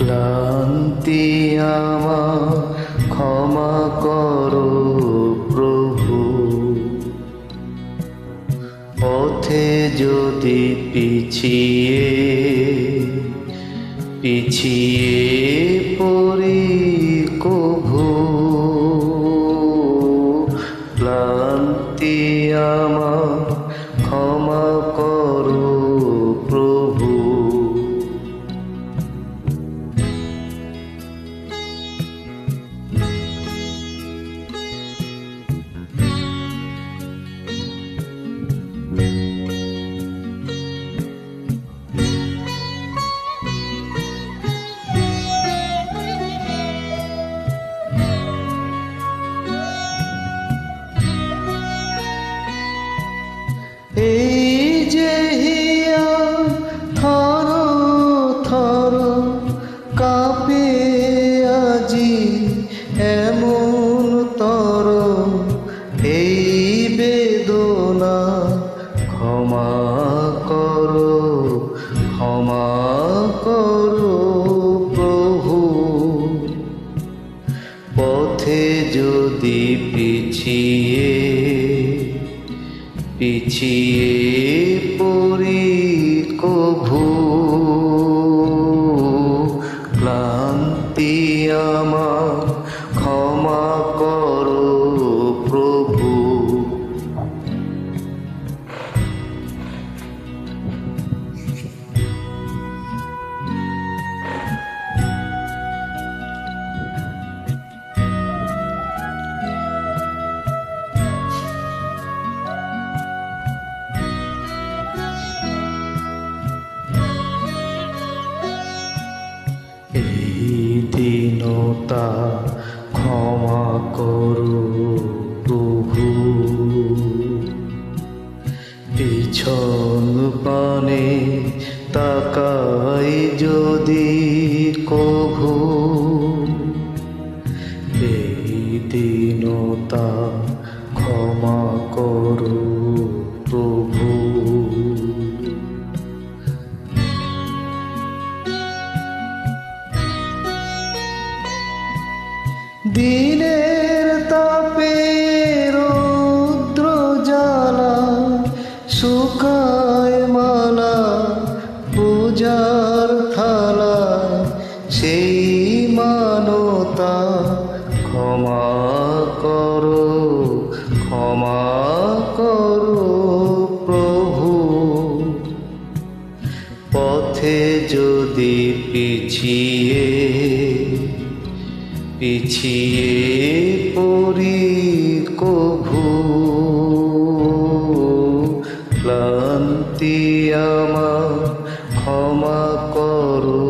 ক্লান্তি আমার ক্ষমা করো প্রভু, পথে যদি পিছিয়ে পড়ি কভু। ক্লান্তি আমার ক্ষমা করো প্রভু। এই যে হিয়া থর থর কাঁপে আজি এমন তর, এই বেদনা ক্ষমা করো প্রভু। পথে যদি পিছিয়ে পড়ি কভু। ক্লান্তি আমার ক্ষমা করো প্রভু। এই দীনতা ক্ষমা করো প্রভু। পিছন পানে তাকাই যদি কভু। এই দীনতা ক্ষমা করো প্রভু। দিনের তাপে রৌদ্র জ্বালা শুকায় মালা পূজার থালা, সেই মানতা ক্ষমা করো প্রভু। পথে যদি পিছিয়ে পড়ি কভু। ক্লান্তি আমার ক্ষমা করো